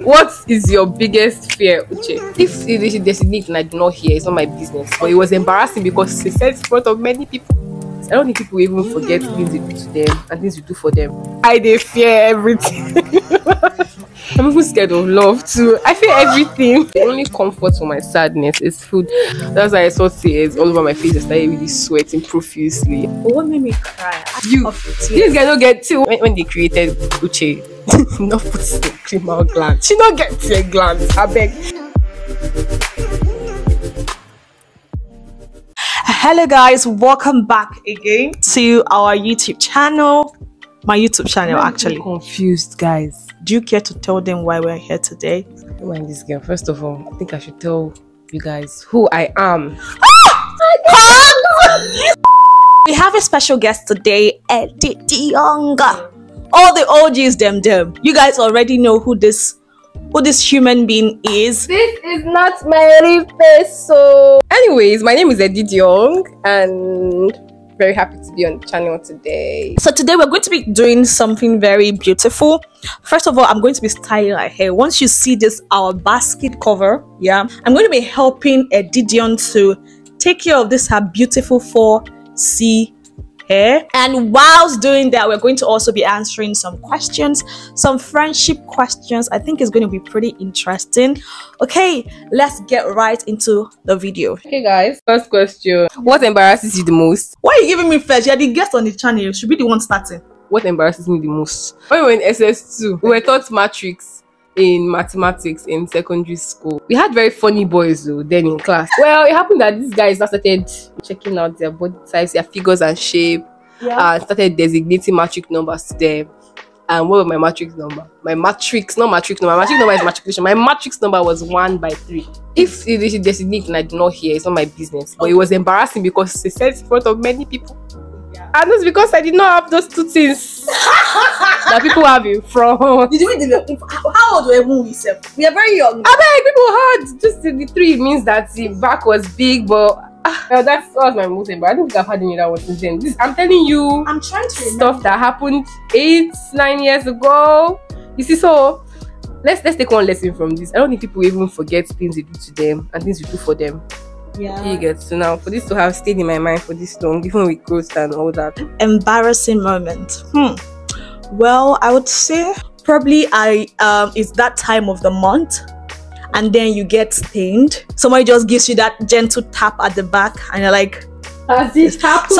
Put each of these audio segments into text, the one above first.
What is your biggest fear, Uche? If there's a need and I do not hear, it's not my business. But it was embarrassing because she said in front of many people. I don't think people even forget things you do to them and things you do for them. They fear everything. I'm even scared of love too. I fear everything. The only comfort for my sadness is food. That's why I saw tears all over my face. I started really sweating profusely. But what made me cry? This guy don't get till when they created Uche. Not put the criminal gland. She don't get tear glands. I beg. Hello guys, welcome back again to our YouTube channel. My YouTube channel actually. Confused guys. Do you care to tell them why we're here today? Who am this girl? First of all, I think I should tell you guys who I am. We have a special guest today, Eddie Young. All the OGs, them. You guys already know who this human being is. This is not my real face, so. Anyways, my name is Eddie Young, and very happy to be on the channel today. So today we're going to be doing something very beautiful. First of all, I'm going to be styling her hair. Once you see this, our basket cover, I'm going to be helping Edidion to take care of this her beautiful 4C hair. And whilst doing that, we're going to also be answering some questions, some friendship questions. I think it's going to be pretty interesting. Okay, let's get right into the video. Okay guys, first question. What embarrasses you the most? Why are you giving me first? You're the guest on the channel. You should be the one starting. What embarrasses me the most? When we were in SS2, we were taught matrix in mathematics in secondary school. We had very funny boys though then in class. Well, it happened that these guys started checking out their body types, their figures and shape, and started designating matrix numbers to them. And what was my matrix number? My matrix, not matrix number. My matrix number is matriculation. My matrix number was 1 by 3. If there's a need and I do not hear, it's not my business. But it was embarrassing because she said in front of many people. And it's because I did not have those 2 things that people have in front. Did you develop? How old were we? We are very young. I beg, people had just the 3 means that the back was big, but well, that was my most embarrassing. I don't think I've had any that was since then. I'm telling you, I'm trying to stuff that happened 8-9 years ago. You see, so let's take one lesson from this. I don't think people even forget things you do to them and things you do for them. You get so now for this to have stayed in my mind for this long, even with growth and all that. Embarrassing moment. Well, I would say probably it's that time of the month and then you get stained. Somebody just gives you that gentle tap at the back and you're like, as it happens.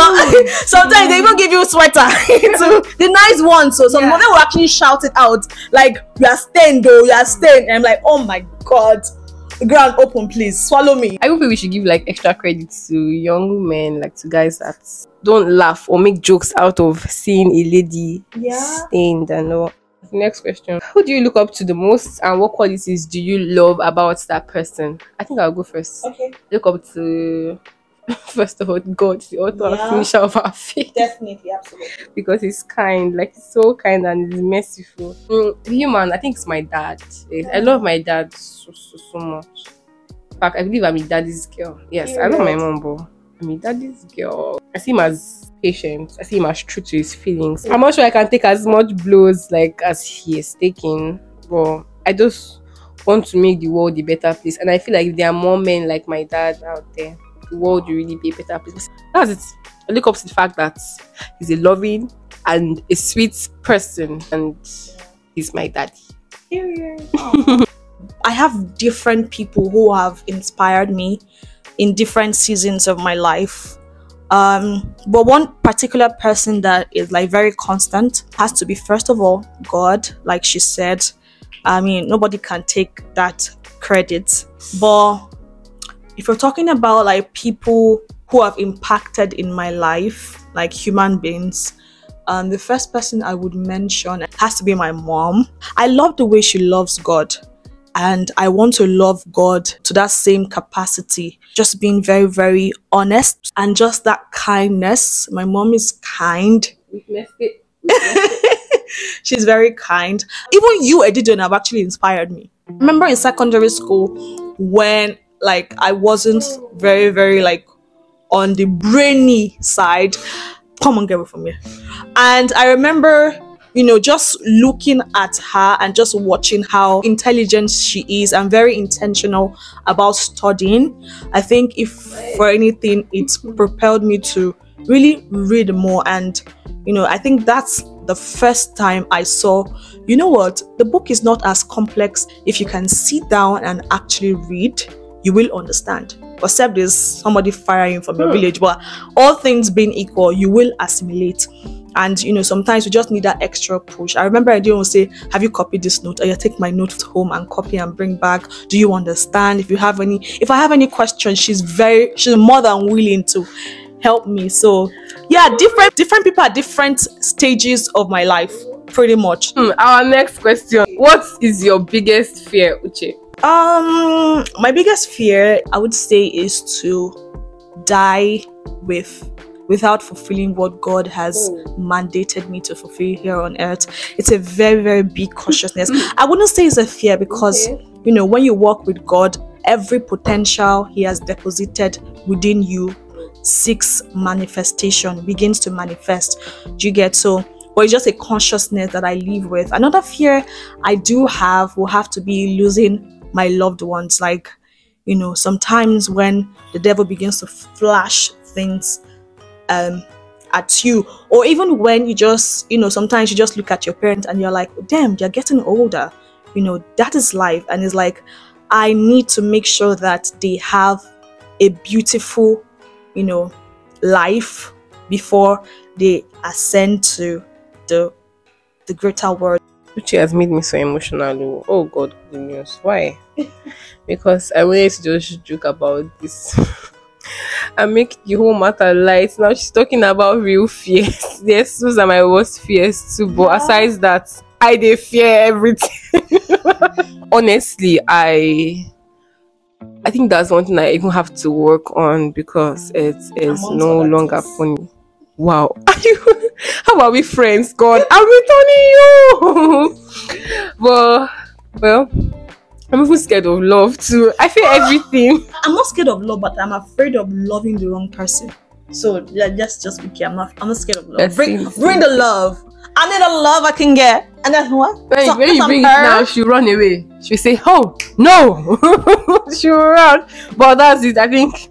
Sometimes they even give you a sweater. The nice one. So some of them will actually shout it out like, you are stained though, you are stained. And I'm like, oh my god. The ground open, please swallow me. I feel we should give like extra credit to young men, like to guys that don't laugh or make jokes out of seeing a lady stained and all. Next question. Who do you look up to the most and what qualities do you love about that person? I think I'll go first. Okay. Look up to first of all God, the author and finisher of our faith. Definitely, absolutely. Because he's kind, like he's so kind and he's merciful. Human, I think it's my dad. I love my dad so much. In fact, I believe I'm a daddy's girl. Yes, I love my mom, but I'm a daddy's girl. I see him as patient. I see him as true to his feelings. I'm not sure I can take as much blows like as he is taking, but I just want to make the world a better place. And I feel like if there are more men like my dad out there, the world will really be a better place. That's it. I look up to the fact that he's a loving and a sweet person, and he's my daddy. I have different people who have inspired me in different seasons of my life. But one particular person that is like very constant has to be, first of all, God. Like she said, I mean, nobody can take that credit. But if you're talking about like people who have impacted in my life, like human beings, the first person I would mention has to be my mom. I love the way she loves God, and I want to love God to that same capacity. Just being very, very honest and just that kindness. My mom is kind. She's very kind. Even you, Edidion, have actually inspired me. Remember in secondary school when like I wasn't very, very like on the brainy side. Come on, get away from me. And I remember just looking at her and just watching how intelligent she is and very intentional about studying. I think if for anything, it propelled me to really read more. And I think that's the first time I saw, what, the book is not as complex. If you can sit down and actually read, you will understand. Except there's somebody firing from your village, but all things being equal, you will assimilate. And sometimes you just need that extra push. I remember I didn't say, have you copied this note? Or you take my notes home and copy and bring back. Do you understand? If I have any questions, she's more than willing to help me. So yeah, different people at different stages of my life, pretty much. Our next question: what is your biggest fear, Uche? My biggest fear, I would say, is to die without fulfilling what God has mandated me to fulfill here on earth. It's a very, very big consciousness. I wouldn't say it's a fear because, when you walk with God, every potential He has deposited within you seeks manifestation, begins to manifest. Do you get? So, or it's just a consciousness that I live with. Another fear I do have will have to be losing my loved ones. Like, sometimes when the devil begins to flash things at you, or even when you just, sometimes you just look at your parents and you're like, damn, they're getting older. That is life. And it's like, I need to make sure that they have a beautiful, life before they ascend to the greater world. Which has made me so emotional. Oh God, the news. Why? Because I wanted to just joke about this and make the whole matter light. Now she's talking about real fears. Yes, those are my worst fears too. But aside that, I did fear everything. Honestly, I think that's one thing I even have to work on because it is no longer funny. Wow. How about we friends? God, I'm returning you. Well, I'm even scared of love too. I feel everything. I'm not scared of love, but I'm afraid of loving the wrong person. So let's just be clear. I'm not scared of love. Bring the love. I need the love I can get. And that's what? When you bring it now, she'll run away. She'll say, oh, no. She'll run. But that's it. I think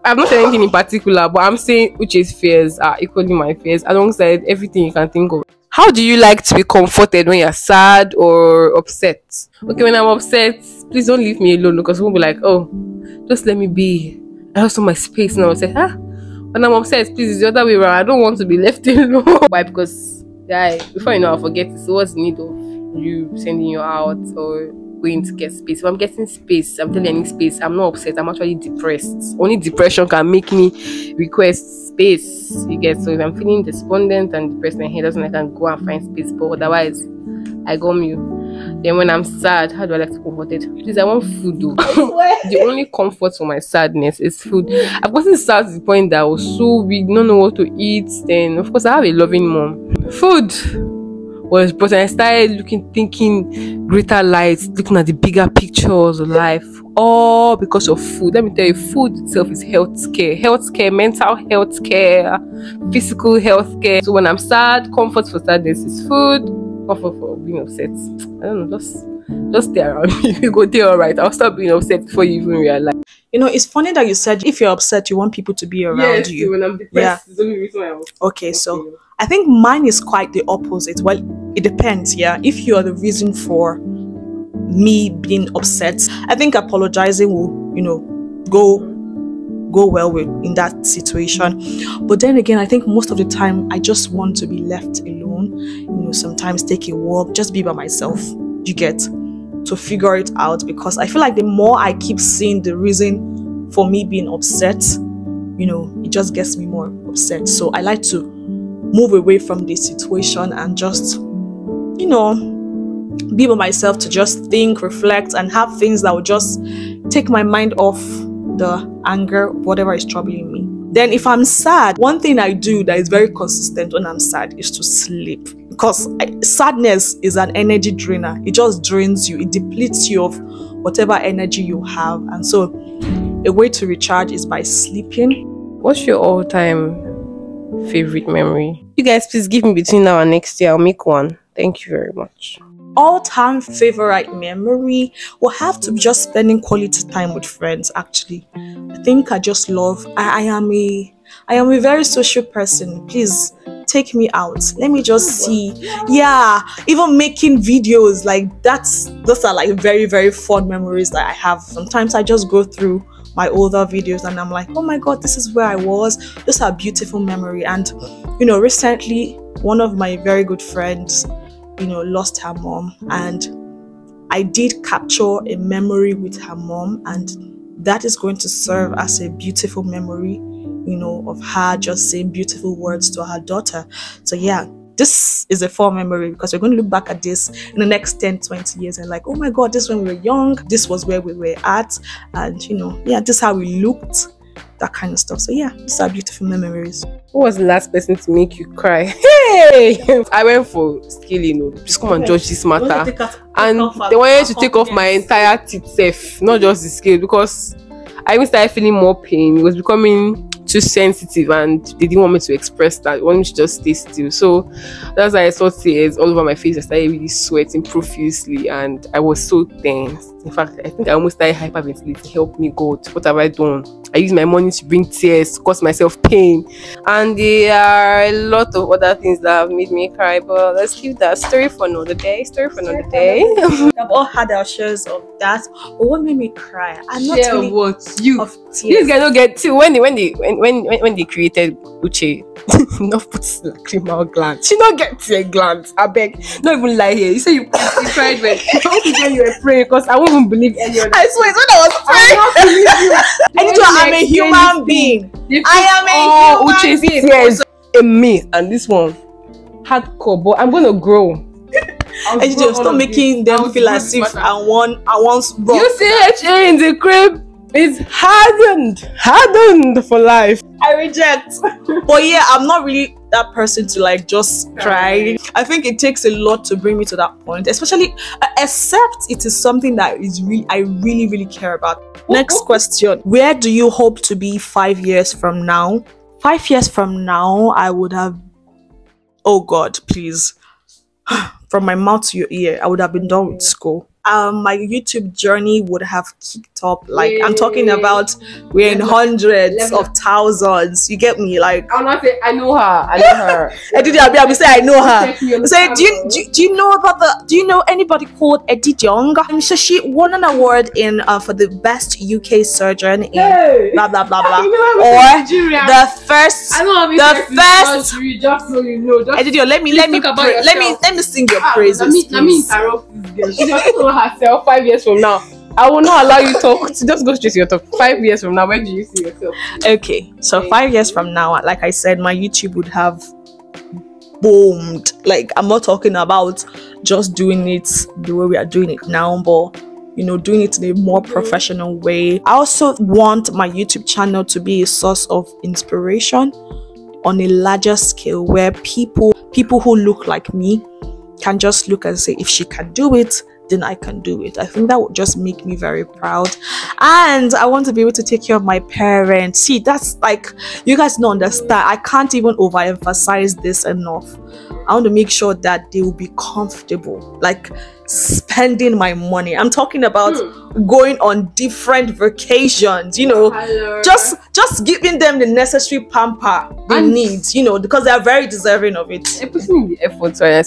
I'm not saying anything in particular, but I'm saying Uche's fears are equally my fears, alongside everything you can think of. How do you like to be comforted when you're sad or upset? Okay, when I'm upset, please don't leave me alone, because we'll be like, oh, just let me be. I also my space. And I'll say, when I'm upset, please, it's the other way around. I don't want to be left alone. Why? Because, before you know, I'll forget it. So what's the need of you sending you out or going to get space? If I'm getting space, I'm telling you, I need space. I'm not upset. I'm actually depressed. Only depression can make me request space. You get? So if I'm feeling despondent and depressed, my head doesn't, I can go and find space. But otherwise, I go mute. Then when I'm sad, how do I like to comfort it? Please, I want food though. The only comfort for my sadness is food. I've gotten sad to the point that I was so weak, don't know what to eat. Then of course I have a loving mom. Food was, but I started thinking greater lights, looking at the bigger pictures of life, all because of food. Let me tell you, food itself is healthcare, mental health care, physical health care. So when I'm sad, comfort for sadness is food. For being upset, I don't know, just stay around me. You go there, all right. I'll stop being upset before you even realize. It's funny that you said if you're upset, you want people to be around you. When I'm depressed, it's the only reason why I'm okay. So I think mine is quite the opposite. Well, it depends. Yeah, if you are the reason for me being upset, I think apologizing will, go well with in that situation. But then again, I think most of the time I just want to be left alone. Sometimes take a walk, just be by myself. You get to figure it out, because I feel like the more I keep seeing the reason for me being upset, it just gets me more upset. So I like to move away from this situation and just, be by myself to just think, reflect, and have things that will just take my mind off the anger, whatever is troubling me. Then if I'm sad, one thing I do that is very consistent when I'm sad is to sleep. Because sadness is an energy drainer. It just drains you. It depletes you of whatever energy you have. And so a way to recharge is by sleeping. What's your all-time favorite memory? You guys, please give me between now and next year. I'll make one. Thank you very much. All-time favorite memory will have to be just spending quality time with friends. Actually, I think I just love. I am a very social person. Please take me out. Let me just see. Yeah, even making videos like those are like very, very fond memories that I have. Sometimes I just go through my older videos and I'm like, oh my god, this is where I was. Those are beautiful memory. And recently one of my very good friends lost her mom, and I did capture a memory with her mom, and that is going to serve as a beautiful memory of her just saying beautiful words to her daughter. So yeah, this is a fond memory because we're going to look back at this in the next 10-20 years and like, oh my god, this is when we were young, this was where we were at, and yeah, this is how we looked, that kind of stuff. So yeah, these are beautiful memories. Who was the last person to make you cry? Hey, I went for scaling. Just come and judge this matter. And they wanted to take off my entire teeth safe, not just the scale, because I even started feeling more pain. It was becoming too sensitive and they didn't want me to express that. They wanted me to just stay still. So that's why I saw tears all over my face. I started really sweating profusely and I was so tense. In fact, I think I almost started hyperventilating. Help me, God. What have I done? I used my money to bring tears, cause myself pain. And there are a lot of other things that have made me cry. But let's leave that story for another day. We've all had our shares of that. But what made me cry? I'm not really what you of tears. These guys don't get to when they created Uche, not put lacrimal gland. She don't get tear glands. I beg. Not even lie here. You say you cried when you were praying, because I won't even believe any of that. I swear, it's when I was praying. I need to. I'm a human being. I am a human being. Tears in me, and this one hardcore. But I'm gonna grow. And you just stop making them feel as if I once broke. You see HA in the crib. It's hardened for life. I reject. But yeah, I'm not really that person to like just cry. I think it takes a lot to bring me to that point, especially except it is something that I really care about. Next question. Where do you hope to be 5 years from now? 5 years from now, I would have, oh god, please, from my mouth to your ear, I would have been done with school. My YouTube journey would have kicked up. Like, I'm talking about, we're in hundreds of thousands. You get me? Like, I'm not saying I know her. I did say I know her. Say, do you know about do you know anybody called Eddie Young? So she won an award in for the best UK surgeon in blah blah blah blah. Or the first. Just so you know. Eddie, let me sing your praises. Let me interrupt this girl. Herself 5 years from now, I will not allow you to talk. Just go straight to your talk. 5 years from now, where do you see yourself? Okay, so 5 years from now, like I said, my YouTube would have boomed. Like, I'm not talking about just doing it the way we are doing it now, but doing it in a more professional way. I also want my YouTube channel to be a source of inspiration on a larger scale, where people who look like me can just look and say, if she can do it, then I can do it. I think that would just make me very proud. And I want to be able to take care of my parents. See, that's like, you guys don't understand. I can't even overemphasize this enough. I want to make sure that they will be comfortable, like spending my money. I'm talking about going on different vacations, just giving them the necessary pamper they need, because they are very deserving of it. They're putting in the effort, so I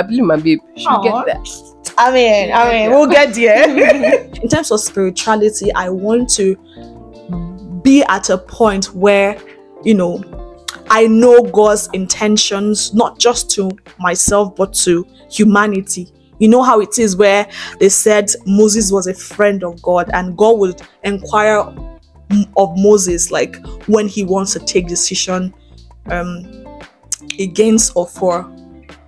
believe my babe. She'll get there. I mean, we'll get there. In terms of spirituality, I want to be at a point where, I know God's intentions, not just to myself, but to humanity. You know how it is where they said Moses was a friend of God, and God would inquire of Moses, like when he wants to take decision against or for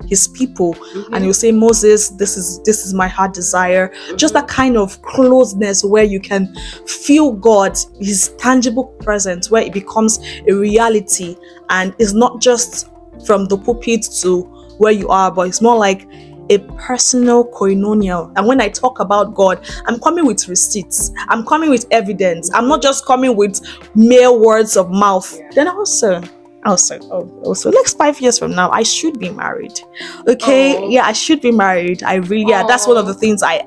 his people, and he'll say, Moses, this is my heart desire. Just that kind of closeness where you can feel God, his tangible presence, where it becomes a reality, and it's not just from the pulpit to where you are, but it's more like a personal koinonia. And when I talk about God, I'm coming with receipts, I'm coming with evidence. I'm not just coming with mere words of mouth. Then also, Also, next 5 years from now, I should be married. Okay, Oh. yeah, I should be married. I really, yeah, that's one of the things I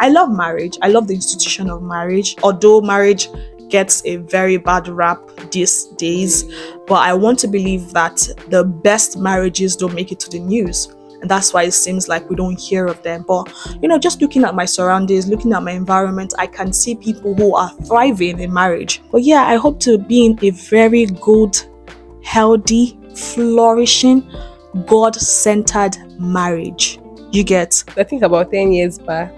love marriage. I love the institution of marriage. Although marriage gets a very bad rap these days, but I want to believe that the best marriages don't make it to the news. And that's why it seems like we don't hear of them. But, just looking at my surroundings, looking at my environment, I can see people who are thriving in marriage. But yeah, I hope to be in a very good, healthy, flourishing, God-centered marriage. You get? I think about 10 years back,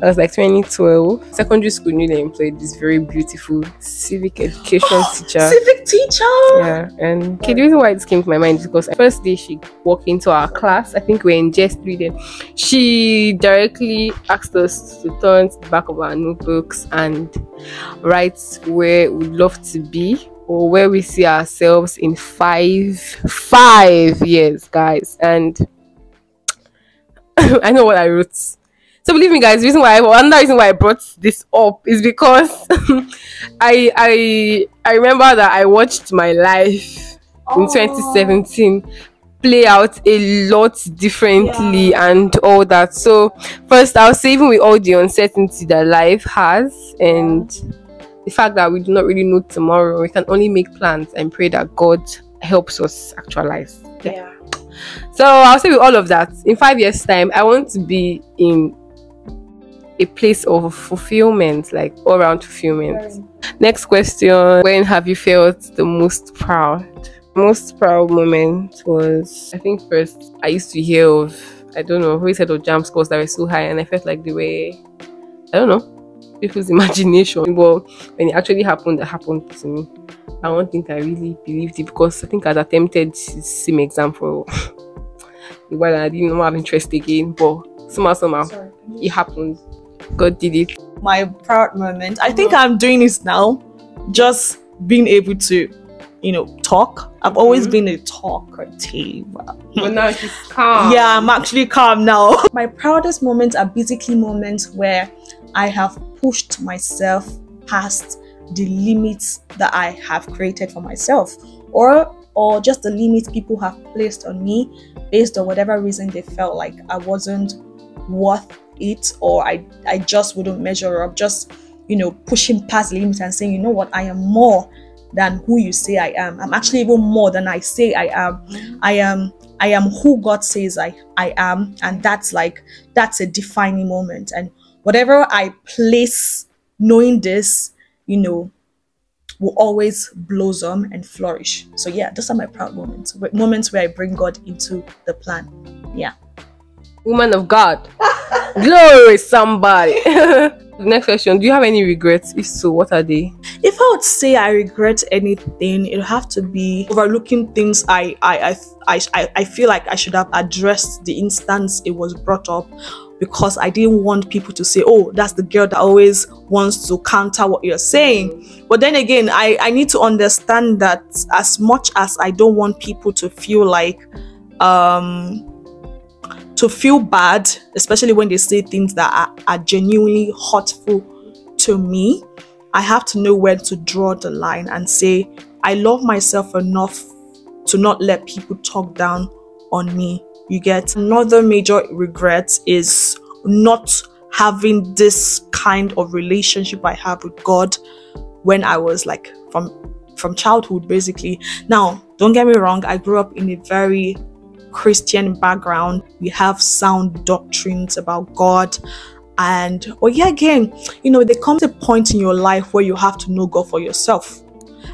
I was like 2012. Secondary school newly employed this very beautiful civic education teacher. Civic teacher! Yeah, and okay, the reason why this came to my mind is because the first day she walked into our class, I think we were in JS3 then, she directly asked us to turn to the back of our notebooks and write where we'd love to be or where we see ourselves in 5 years, guys. And I know what I wrote. So believe me, guys, another reason why I brought this up is because I remember that I watched my life in 2017 play out a lot differently and all that. So first, I'll say, even with all the uncertainty that life has and the fact that we do not really know tomorrow, we can only make plans and pray that God helps us actualize. Yeah. So I'll say with all of that, in 5 years' time, I want to be in a place of fulfillment, like all around fulfillment. Next question: when have you felt the most proud? Most proud moment was, I think, first I used to hear of, I don't know, who said of jam scores that were so high, and I felt like they were, I don't know, people's imagination. But when it actually happened, it happened to me. I don't think I really believed it, because I think I'd attempted the same exam for a while and I didn't have interest again, but somehow it happened. God did it. My proud moment, I think I'm doing this now, just being able to, talk. I've always been a talkative. But now she's calm. Yeah, I'm actually calm now. My proudest moments are basically moments where I have pushed myself past the limits that I have created for myself, or just the limits people have placed on me based on whatever reason they felt like I wasn't worth it, or I just wouldn't measure up. Just pushing past the limits and saying, you know what, I am more than who you say I am. I'm actually even more than I say I am. I am who God says I am, and that's a defining moment. And whatever I place, knowing this, will always blossom and flourish. So yeah, those are my proud moments. Moments where I bring God into the plan. Yeah. Woman of God. Glory somebody. Next question: do you have any regrets? If so, what are they? If I would say I regret anything, it'll have to be overlooking things I feel like I should have addressed the instance it was brought up, because I didn't want people to say, oh, that's the girl that always wants to counter what you're saying. But then again, I need to understand that as much as I don't want people to feel like to feel bad, especially when they say things that are genuinely hurtful to me, I have to know when to draw the line and say, I love myself enough to not let people talk down on me. You get? Another major regret is not having this kind of relationship I have with God when I was like from childhood, basically. Now, don't get me wrong, I grew up in a very Christian background. We have sound doctrines about God, and again, there comes a point in your life where you have to know God for yourself,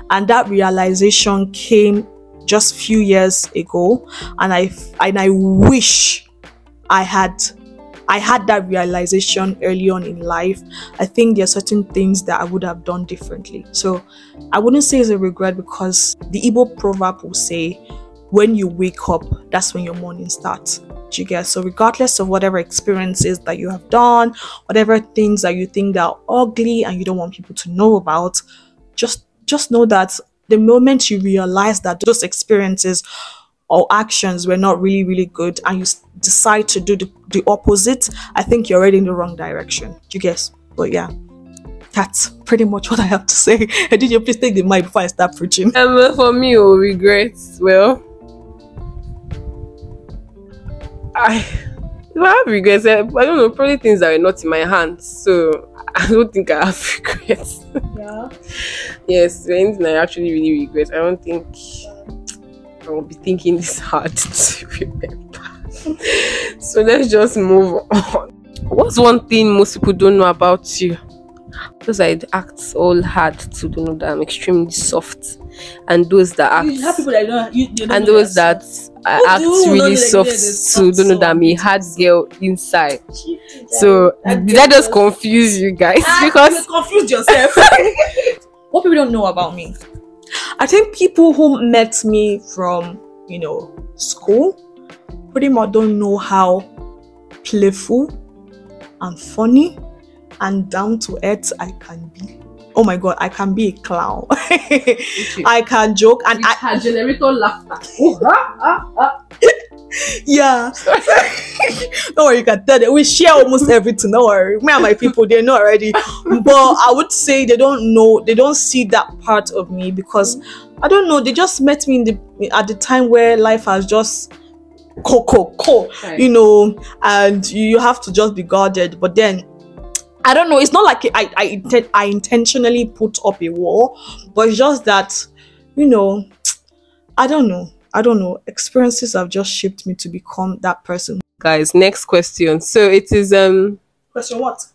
and that realization came just a few years ago, and I wish I had that realization early on in life. I think there are certain things that I would have done differently. So I wouldn't say it's a regret, because the Igbo proverb will say, when you wake up, that's when your morning starts. Do you get? So regardless of whatever experiences that you have done, whatever things that you think that are ugly and you don't want people to know about, just know that the moment you realize that those experiences or actions were not really, really good, and you decide to do the opposite, I think you're already in the wrong direction. Do you guess? But yeah. That's pretty much what I have to say. Did you please take the mic before I start preaching? For me, regrets. Well, if I have regrets, I don't know, probably things that are not in my hands. So I don't think I have regrets. Yeah. Yes, anything I actually really regret, I don't think I will be thinking this hard to remember. So let's just move on. What's one thing most people don't know about you? Those that act all hard to know that I'm extremely soft, and those that act, You have people that don't and know those that that act really soft to don't know that I'm a hard girl inside. So did I just confuse you guys? Because you confused yourself. What people don't know about me, I think people who met me from school pretty much don't know how playful and funny and down to earth I can be. Oh my god, I can be a clown. I can joke and I had generator laughter. Yeah. Don't worry, you can tell them. We share almost everything. Don't worry. Me and my people, they know already. But I would say they don't see that part of me because I don't know, they just met me at the time where life has just right. And you have to just be guarded. But then I don't know, it's not like I intentionally put up a wall, but it's just that, I don't know. Experiences have just shaped me to become that person. Guys, next question. So it is Question what?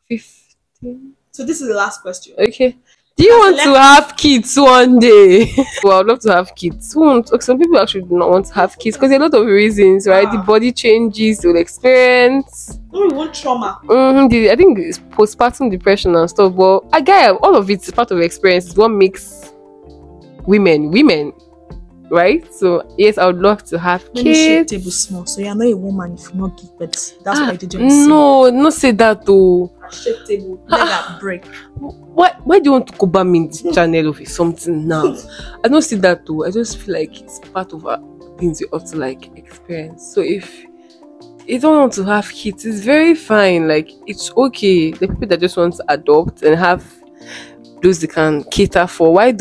15. So this is the last question. Okay. Do you want to have kids one day? Well, I'd love to have kids. Some people actually do not want to have kids because there are a lot of reasons, right? The body changes, the experience. We want trauma. I think it's postpartum depression and stuff. But all of it is part of the experience. It's what makes women, right? So yes, I would love to have kids. Let me shake table small. So you're not a woman if you not give birth. That's what I did. No, not say that though. Shake table, let that break. Why do you want to cover me in this channel of something now? I don't see that though. I just feel like it's part of things you ought to experience. So if you don't want to have kids, it's very fine. It's okay. The people that just want to adopt and have those they can cater for. Why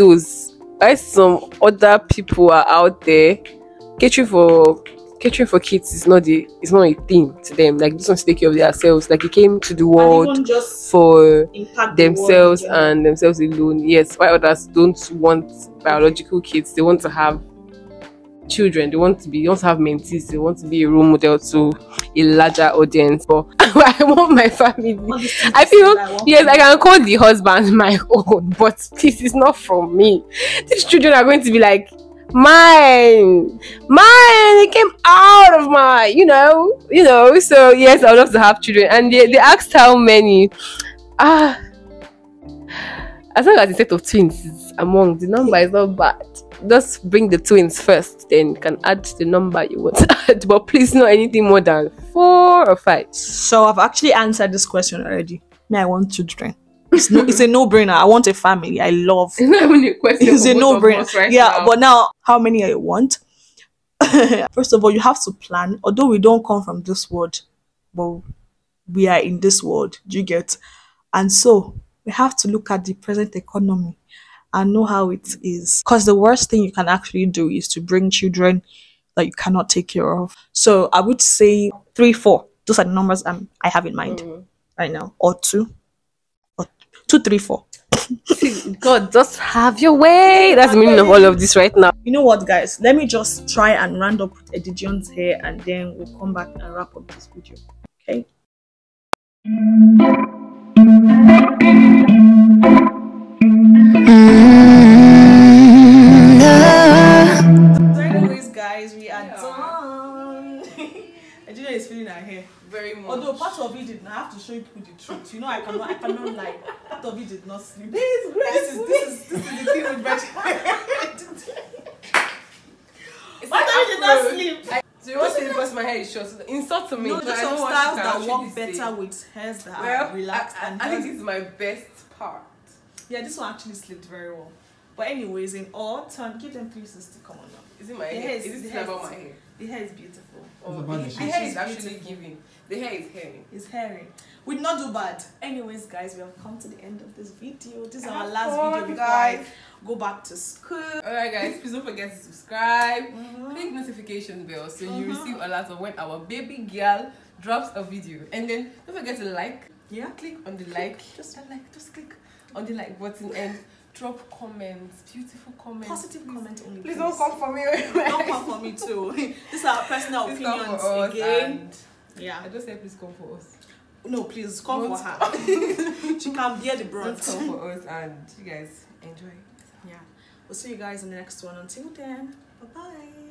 some other people are out there catering for kids is not a thing to them. They just want to take care of themselves. They came to the world for themselves and themselves alone. Yes, why others don't want biological kids? They want to have children. They want to have mentees. They want to be a role model to a larger audience. But I want my family. I feel yes, I can call the husband my own, but this is not from me. These children are going to be like mine, it came out of my, so yes, I would love to have children. And they asked how many. As long as the set of twins is among, the number is not bad. Just bring the twins first, then you can add the number you want to add, but please not anything more than 4 or 5. So I've actually answered this question already. I want children. It's a no-brainer. I want a family. I love. It's not even a question. It's a no-brainer. Right now. But now, how many I want? First of all, you have to plan. Although we don't come from this world, but we are in this world. Do you get? And so we have to look at the present economy and know how it is. Because the worst thing you can actually do is to bring children that you cannot take care of. So I would say 3, 4. Those are the numbers I have in mind right now, or 2. 2, 3, 4. God, just have your way. That's the meaning of all of this right now. You know what, guys? Let me just try and round up with Edidion's hair, and then we'll come back and wrap up this video. Okay? So anyways, guys, we are done. Edidion is feeling her hair. Very much. Although part of it did not have to show you people the truth. I cannot lie. Part of it did not sleep. This is the thing with Betty. Part of it did not sleep. So you want to say because my hair is short? Insult to me. No, there's some styles that work better with hairs that are relaxed. I think this is my best part. Yeah, this one actually slept very well. But anyways, in all, give them 360. Come on now. Is it my hair? Is this about my hair? The hair is beautiful. The hair is actually giving. The hair is hairy. It's hairy. We did not do bad. Anyways, guys, we have come to the end of this video. This is our last video before I go back to school. Alright, guys, please don't forget to subscribe. Click notification bell so you receive alerts of when our baby girl drops a video. And then don't forget to like. Yeah. Click on the like. Just click on the like button and drop comments, beautiful comments. Positive comments only. Please don't come for me. Don't come for me too. These are personal opinions again. Yeah. I just say please come for us. No, please come for her. She can bear the brunt. Just come for us and you guys enjoy. Yeah. We'll see you guys in the next one. Until then, bye bye.